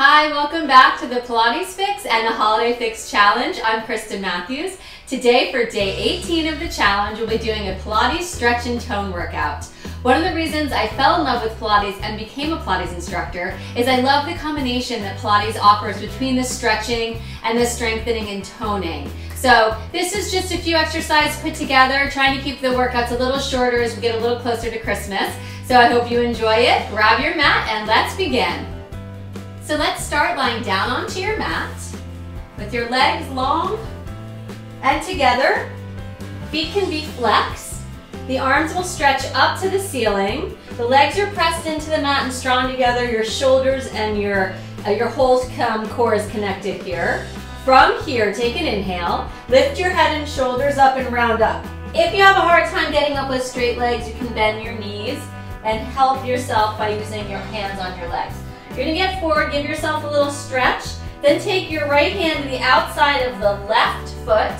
Hi, welcome back to the Pilates Fix and the Holiday Fix Challenge. I'm Kristen Matthews. Today for day 18 of the challenge, we'll be doing a Pilates stretch and tone workout. One of the reasons I fell in love with Pilates and became a Pilates instructor is I love the combination that Pilates offers between the stretching and the strengthening and toning. So this is just a few exercises put together, trying to keep the workouts a little shorter as we get a little closer to Christmas. So I hope you enjoy it. Grab your mat and let's begin. So let's start lying down onto your mat with your legs long and together. Feet can be flexed. The arms will stretch up to the ceiling. The legs are pressed into the mat and strong together. Your shoulders and your whole core is connected here. From here, take an inhale. Lift your head and shoulders up and round up. If you have a hard time getting up with straight legs, you can bend your knees and help yourself by using your hands on your legs. You're gonna get forward, give yourself a little stretch, then take your right hand to the outside of the left foot,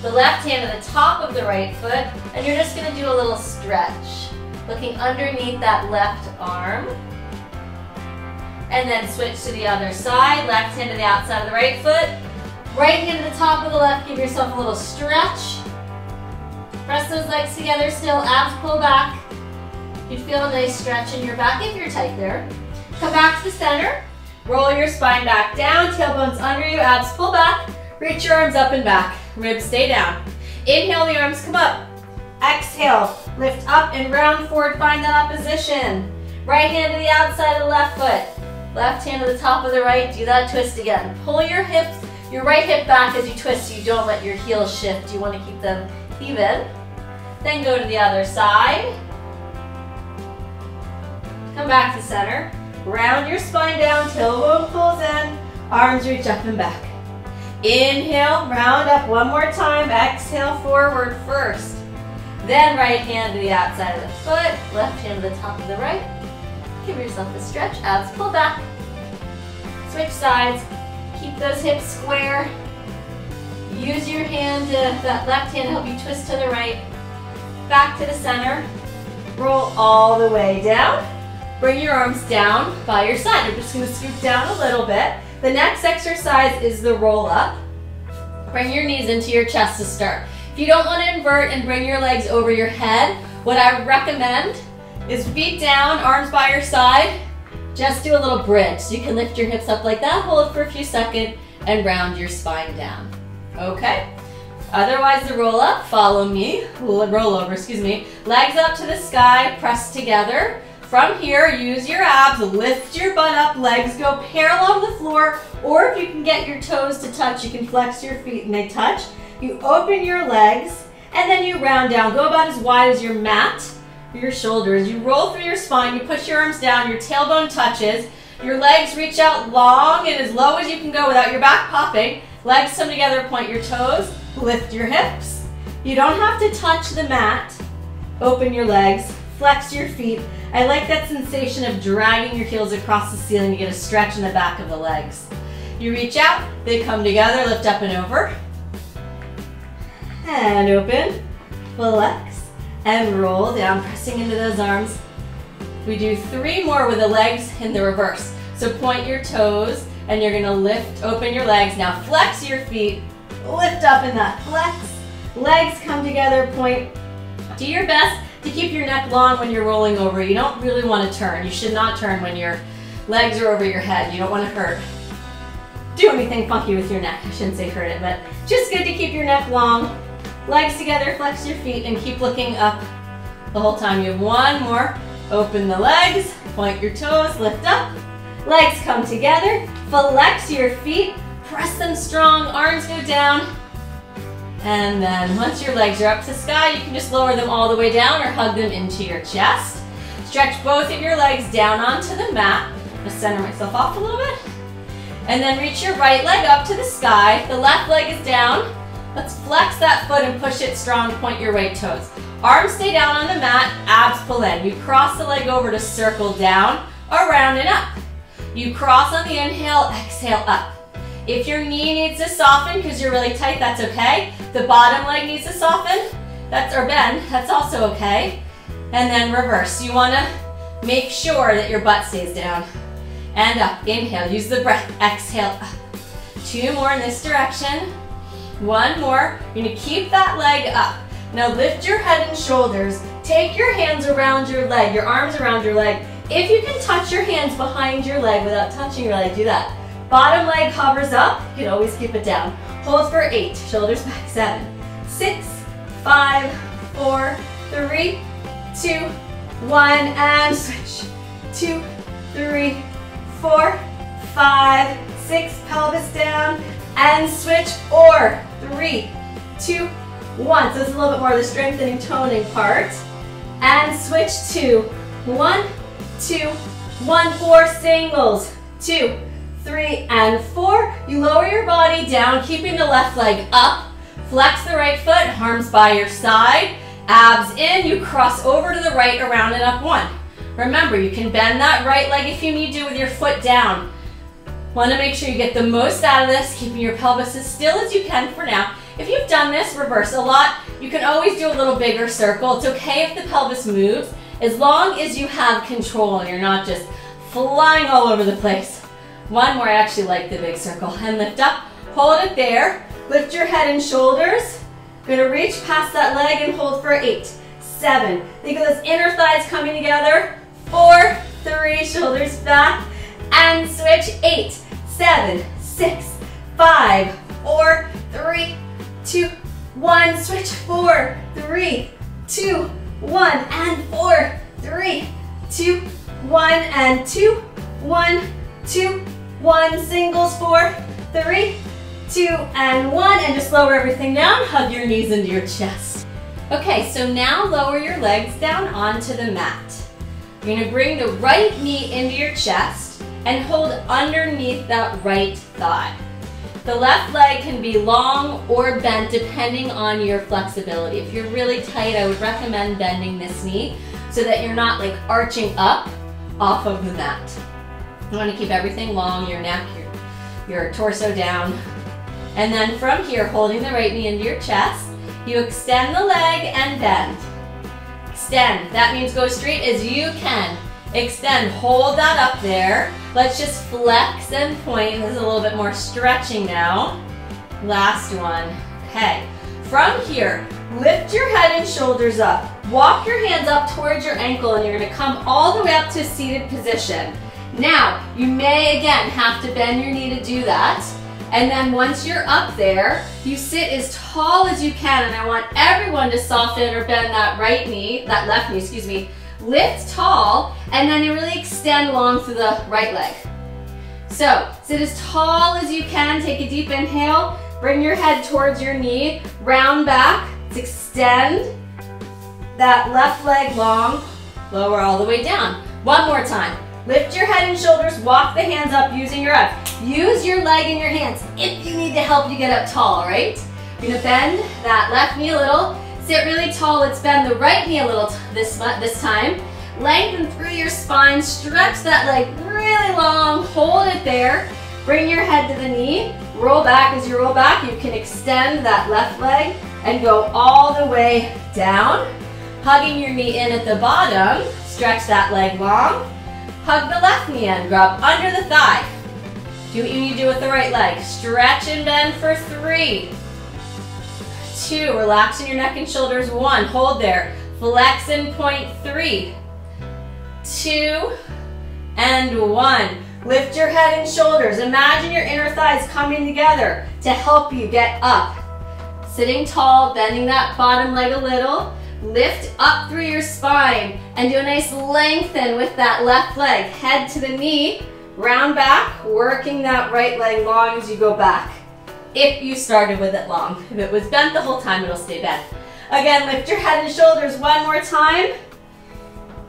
the left hand to the top of the right foot, and you're just gonna do a little stretch, looking underneath that left arm. And then switch to the other side, left hand to the outside of the right foot, right hand to the top of the left, give yourself a little stretch. Press those legs together still, abs pull back. You feel a nice stretch in your back if you're tight there. Come back to the center, roll your spine back down, tailbone's under you, abs pull back, reach your arms up and back, ribs stay down. Inhale, the arms come up. Exhale, lift up and round forward, find that opposition. Right hand to the outside of the left foot, left hand to the top of the right, do that twist again. Pull your hips, your right hip back as you twist so you don't let your heels shift. You want to keep them even. Then go to the other side. Come back to center. Round your spine down, tailbone pulls in, arms reach up and back. Inhale, round up one more time, exhale, forward first. Then right hand to the outside of the foot, left hand to the top of the right. Give yourself a stretch, abs pull back. Switch sides, keep those hips square. Use your hand, that left hand to help you twist to the right. Back to the center, roll all the way down. Bring your arms down by your side. You're just going to scoop down a little bit. The next exercise is the roll up. Bring your knees into your chest to start. If you don't want to invert and bring your legs over your head, what I recommend is feet down, arms by your side. Just do a little bridge. So you can lift your hips up like that, hold it for a few seconds, and round your spine down. Okay? Otherwise, the roll up, follow me, roll over, excuse me. Legs up to the sky, press together. From here, use your abs, lift your butt up, legs go parallel to the floor, or if you can get your toes to touch, you can flex your feet and they touch. You open your legs, and then you round down. Go about as wide as your mat, your shoulders. You roll through your spine, you push your arms down, your tailbone touches, your legs reach out long and as low as you can go without your back popping. Legs come together, point your toes, lift your hips. You don't have to touch the mat. Open your legs, flex your feet. I like that sensation of dragging your heels across the ceiling to get a stretch in the back of the legs. You reach out, they come together, lift up and over. And open, flex, and roll down, pressing into those arms. We do 3 more with the legs in the reverse. So point your toes, and you're gonna lift, open your legs. Now flex your feet, lift up in that flex. Legs come together, point. Do your best to keep your neck long when you're rolling over. You don't really want to turn. You should not turn when your legs are over your head. You don't want to hurt. Do anything funky with your neck. I shouldn't say hurt it, but just good to keep your neck long. Legs together, flex your feet, and keep looking up the whole time. You have 1 more. Open the legs, point your toes, lift up. Legs come together, flex your feet, press them strong, arms go down. And then once your legs are up to the sky, you can just lower them all the way down or hug them into your chest. Stretch both of your legs down onto the mat. I'm going to center myself off a little bit. And then reach your right leg up to the sky. The left leg is down. Let's flex that foot and push it strong. Point your right toes. Arms stay down on the mat, abs pull in. You cross the leg over to circle down, around and up. You cross on the inhale, exhale up. If your knee needs to soften because you're really tight, that's okay. The bottom leg needs to soften, or bend, that's also okay. And then reverse. You want to make sure that your butt stays down. and up. Inhale, use the breath. Exhale, up. 2 more in this direction. 1 more. You're gonna keep that leg up. Now lift your head and shoulders. Take your hands around your leg, your arms around your leg. If you can touch your hands behind your leg without touching your leg, do that. Bottom leg hovers up. You can always keep it down. Hold for 8. Shoulders back. 7, 6, 5, 4, 3, 2, 1, and switch. 2, 3, 4, 5, 6, pelvis down, and switch. 4, 3, 2, 1. So this is a little bit more of the strengthening, toning part. And switch. 2, 1, 2, 1, 4 singles. 2, 3, and 4. You lower your body down, keeping the left leg up. Flex the right foot, arms by your side. Abs in, you cross over to the right, around and up 1. Remember, you can bend that right leg if you need to with your foot down. Want to make sure you get the most out of this, keeping your pelvis as still as you can for now. If you've done this, reverse a lot, you can always do a little bigger circle. It's okay if the pelvis moves, as long as you have control and you're not just flying all over the place. 1 more, I actually like the big circle. And lift up, hold it there. Lift your head and shoulders. You're gonna reach past that leg and hold for 8, 7. Think of those inner thighs coming together. 4, 3, shoulders back, and switch. 8, 7, 6, 5, 4, 3, 2, 1. Switch. 4, 3, 2, 1, and 4, 3, 2, 1, and 2, 1, 2, 1. Singles. 4, 3, 2, and 1, and just lower everything down. Hug your knees into your chest. Okay, so now lower your legs down onto the mat. You're gonna bring the right knee into your chest and hold underneath that right thigh. The left leg can be long or bent depending on your flexibility. If you're really tight, I would recommend bending this knee so that you're not like arching up off of the mat. You wanna keep everything long, your neck, your torso down. And then from here, holding the right knee into your chest, you extend the leg and bend. Extend. That means go straight as you can. Extend. Hold that up there. Let's just flex and point. This is a little bit more stretching now. Last one. Okay. From here, lift your head and shoulders up. Walk your hands up towards your ankle, and you're going to come all the way up to a seated position. Now, you may again have to bend your knee to do that. And then once you're up there, you sit as tall as you can, and I want everyone to soften or bend that right knee, that left knee, excuse me. Lift tall, and then you really extend along through the right leg. So, sit as tall as you can, take a deep inhale, bring your head towards your knee, round back, let's extend that left leg long, lower all the way down. 1 more time. Lift your head and shoulders, walk the hands up using your abs. Use your leg and your hands if you need to help you get up tall, all right? You're gonna bend that left knee a little, sit really tall. Let's bend the right knee a little this time. Lengthen through your spine, stretch that leg really long, hold it there. Bring your head to the knee, roll back. As you roll back, you can extend that left leg and go all the way down. Hugging your knee in at the bottom, stretch that leg long. Hug the left knee in, grab under the thigh. Do what you need to do with the right leg. Stretch and bend for 3, 2, relaxing your neck and shoulders. 1, hold there. Flex and point. 3, 2, and 1. Lift your head and shoulders. Imagine your inner thighs coming together to help you get up. Sitting tall, bending that bottom leg a little. Lift up through your spine and do a nice lengthen with that left leg. Head to the knee, round back, working that right leg long as you go back. If you started with it long. If it was bent the whole time, it'll stay bent. Again, lift your head and shoulders 1 more time.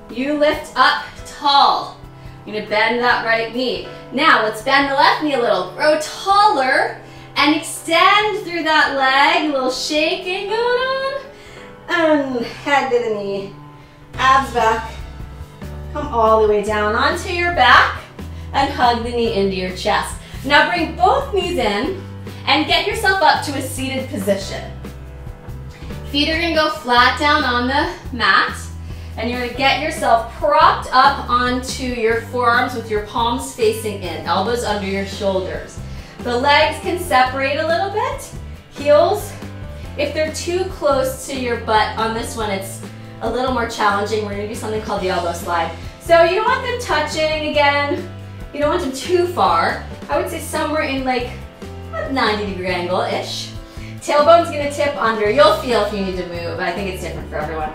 You lift up tall. You're gonna bend that right knee. Now let's bend the left knee a little. Grow taller and extend through that leg. A little shaking going on. And head to the knee, abs back, come all the way down onto your back and hug the knee into your chest. Now bring both knees in and get yourself up to a seated position. Feet are gonna go flat down on the mat, And you're gonna get yourself propped up onto your forearms with your palms facing in, elbows under your shoulders. The legs can separate a little bit. Heels, if they're too close to your butt on this one, it's a little more challenging. We're gonna do something called the elbow slide. So you don't want them touching again. You don't want them too far. I would say somewhere in like a 90-degree angle-ish. Tailbone's gonna tip under. You'll feel if you need to move. I think it's different for everyone.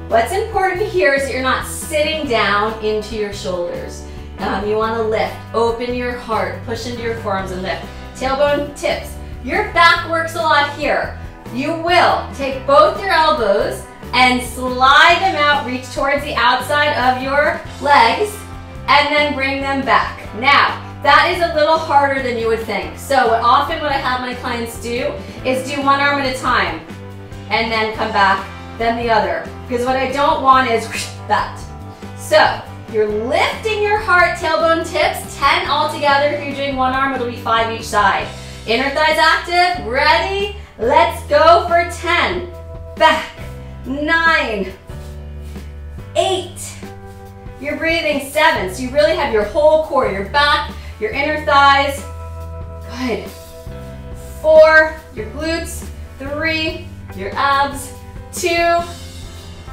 What's important here is that you're not sitting down into your shoulders. You want to lift, open your heart, push into your forearms and lift. Tailbone tips. Your back works a lot here. You will take both your elbows and slide them out, reach towards the outside of your legs, and then bring them back. Now, that is a little harder than you would think. So often what I have my clients do is do one arm at a time, and then come back, then the other. Because what I don't want is that. So, you're lifting your heart, tailbone tips, 10 altogether. If you're doing one arm, it'll be 5 each side. Inner thighs active, ready? Let's go for 10. Back, 9, 8. You're breathing 7, so you really have your whole core, your back, your inner thighs. Good. 4, your glutes. 3, your abs. 2,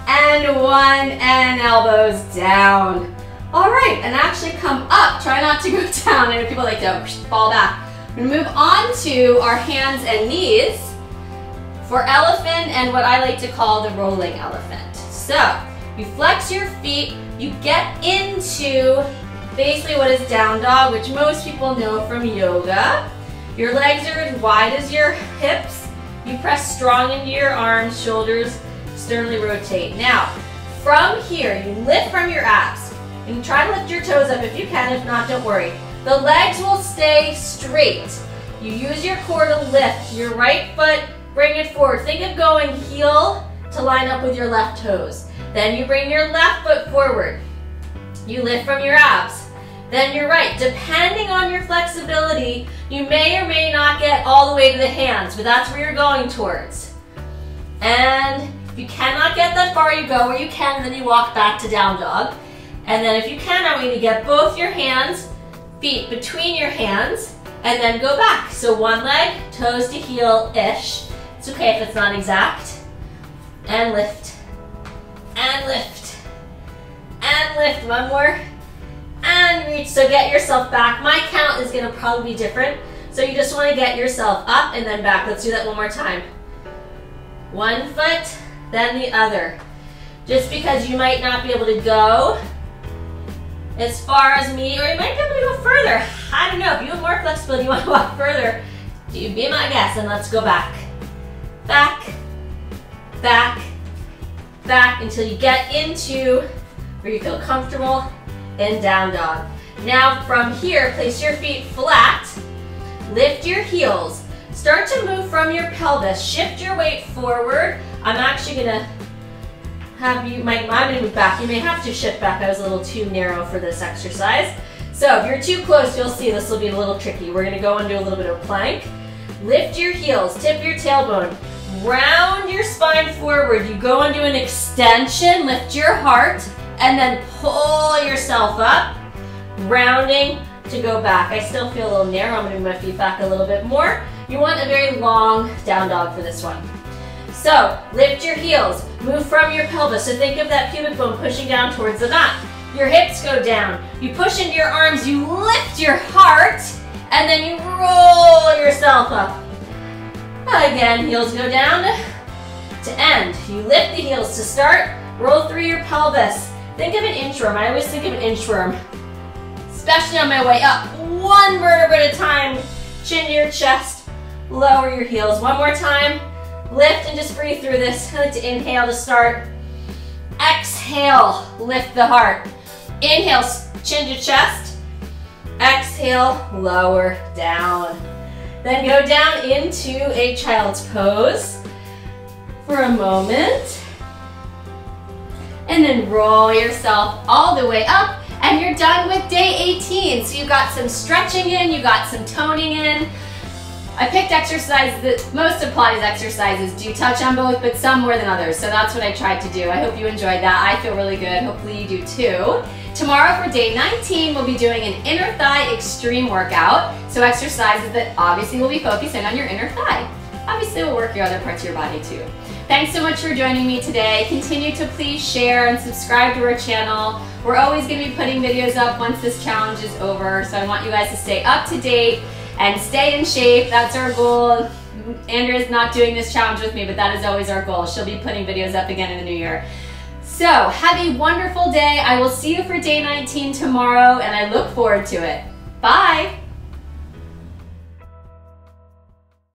and 1, and elbows down. All right, and actually come up. Try not to go down. I know people like to fall back. We're gonna move on to our hands and knees for elephant and what I like to call the rolling elephant. So, you flex your feet, you get into basically what is down dog, which most people know from yoga. Your legs are as wide as your hips. You press strong into your arms, shoulders, sternly rotate. Now, from here, you lift from your abs. You can try to lift your toes up if you can, if not, don't worry. The legs will stay straight. You use your core to lift your right foot, bring it forward. Think of going heel to line up with your left toes. Then you bring your left foot forward. You lift from your abs. Then your right. Depending on your flexibility, you may or may not get all the way to the hands, but that's where you're going towards. And if you cannot get that far, you go where you can, then you walk back to down dog. And then if you can, I want you to get both your hands, feet between your hands, and then go back. So one leg, toes to heel-ish. It's okay if it's not exact. And lift, and lift, and lift. One more, and reach. So get yourself back. My count is gonna probably be different. So you just wanna get yourself up and then back. Let's do that one more time. One foot, then the other. Just because you might not be able to go as far as me, or you might be able to go further. I don't know, if you have more flexibility, you want to walk further, you be my guest, and let's go back. Back, back, back, until you get into where you feel comfortable in down dog. Now from here, place your feet flat, lift your heels, start to move from your pelvis, shift your weight forward. I'm actually gonna have you, I'm gonna move back. You may have to shift back. I was a little too narrow for this exercise. So if you're too close, you'll see this will be a little tricky. We're gonna go and do a little bit of plank. Lift your heels, tip your tailbone, round your spine forward. You go into an extension, lift your heart, and then pull yourself up, rounding to go back. I still feel a little narrow. I'm gonna move my feet back a little bit more. You want a very long down dog for this one. So, lift your heels, move from your pelvis. So think of that pubic bone pushing down towards the mat. Your hips go down. You push into your arms, you lift your heart, and then you roll yourself up. Again, heels go down to end. You lift the heels to start, roll through your pelvis. Think of an inchworm. I always think of an inchworm, especially on my way up. One vertebra at a time, chin to your chest, lower your heels. One more time. Lift and just breathe through this. I like to inhale to start. Exhale, lift the heart. Inhale, chin to chest. Exhale, lower down. Then go down into a child's pose for a moment. And then roll yourself all the way up, and you're done with day 18. So you got some stretching in, you got some toning in. I picked exercises that most of Pilates exercises do touch on both, but some more than others. So that's what I tried to do. I hope you enjoyed that. I feel really good. Hopefully you do too. Tomorrow for day 19, we'll be doing an inner thigh extreme workout. So exercises that obviously will be focusing on your inner thigh. Obviously we'll work your other parts of your body too. Thanks so much for joining me today. Continue to please share and subscribe to our channel. We're always going to be putting videos up once this challenge is over. So I want you guys to stay up to date and stay in shape. That's our goal. Andrea's not doing this challenge with me, but that is always our goal. She'll be putting videos up again in the new year. So have a wonderful day. I will see you for day 19 tomorrow, and I look forward to it. Bye.